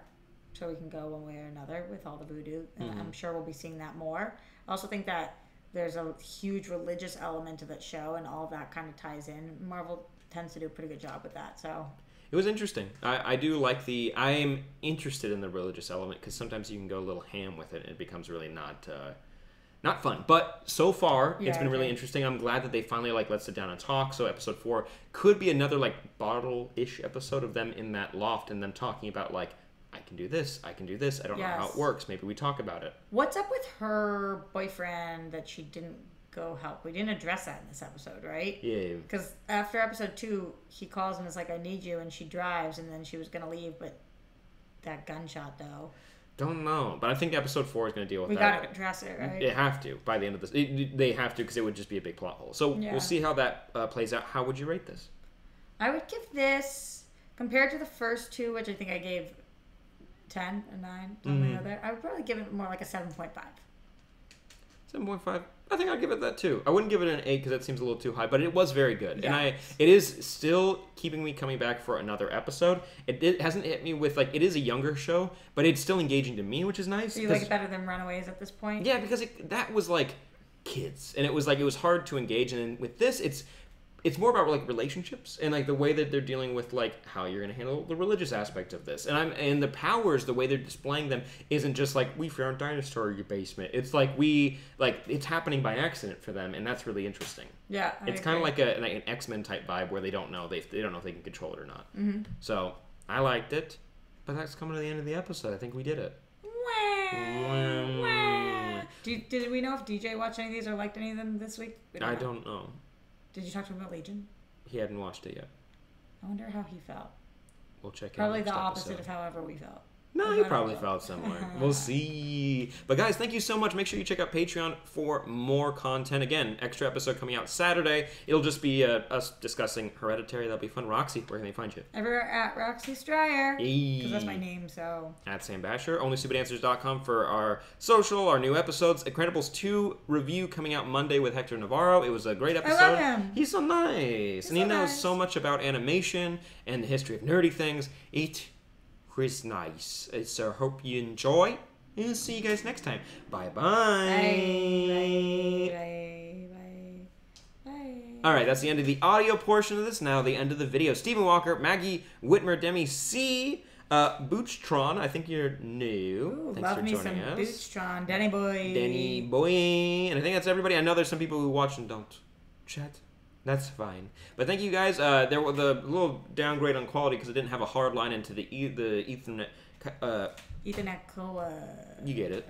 So we can go one way or another with all the voodoo. And I'm sure we'll be seeing that more. I also think that there's a huge religious element to that show, and all of that kind of ties in. Marvel tends to do a pretty good job with that, so... It was interesting. I do like I am interested in the religious element because sometimes you can go a little ham with it and it becomes really not fun. But so far, it's been really interesting. I'm glad that they finally let's sit down and talk. So episode 4 could be another bottle-ish episode of them in that loft and them talking about I can do this, I can do this. I don't know how it works. Maybe we talk about it. What's up with her boyfriend that she didn't go help? We didn't address that in this episode, right? Yeah. Because after episode 2, he calls and is like, I need you, and she drives, and then she was going to leave, but that gunshot, though. Don't know. But I think episode 4 is going to deal with that. We got to address it, right? They have to by the end of this. They have to because it would just be a big plot hole. So we'll see how that plays out. How would you rate this? I would give this, compared to the first 2, which I think I gave 10, a 9, something like that, I would probably give it more like a 7.5. 7.5. I think I'll give it that too. I wouldn't give it an 8 because that seems a little too high, but it was very good. Yeah. And it is still keeping me coming back for another episode. It hasn't hit me with, like, it is a younger show, but it's still engaging to me, which is nice. Do you like it better than Runaways at this point? Yeah, because that was, like, kids. And it was hard to engage. And with this, it's more about, like, relationships and, like, the way that they're dealing with, like, how you're going to handle the religious aspect of this. And the powers, the way they're displaying them isn't just like, we found a dinosaur in your basement. It's like it's happening by accident for them, and that's really interesting. Yeah, it's kind of like an X-Men type vibe where they don't know they don't know if they can control it or not. Mm-hmm. So I liked it, but that's coming to the end of the episode. I think we did it. Did we know if DJ watched any of these or liked any of them this week? I don't know. Did you talk to him about Legion? He hadn't watched it yet. I wonder how he felt. We'll check. Probably the opposite of however we felt. No, he probably felt similar. We'll see. But guys, thank you so much. Make sure you check out Patreon for more content. Again, extra episode coming out Saturday. It'll just be us discussing Hereditary. That'll be fun. Roxy, where can they find you? Everywhere at ROXY STRIAR. Because that's my name, so. At Sam Bashor. OnlyStupidAnswers.com for our social, our new episodes. Incredibles 2 review coming out Monday with Hector Navarro. It was a great episode. I love him. He's so nice. And he knows so much about animation and the history of nerdy things. Chris nice. So I hope you enjoy. And see you guys next time. Bye-bye. Bye. All right, that's the end of the audio portion of this. Now the end of the video. Stephen Walker, Maggie Whitmer, Demi C, Bootchtron. I think you're new. Ooh, Thanks love for me joining some us. Bootchtron. Danny Boy. And I think that's everybody. I know there's some people who watch and don't chat. That's fine. But thank you guys. There was a little downgrade on quality because it didn't have a hard line into the Ethernet. Ethernet Cola. You get it.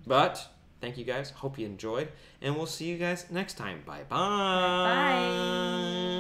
But thank you guys. Hope you enjoyed. And we'll see you guys next time. Bye-bye. Bye.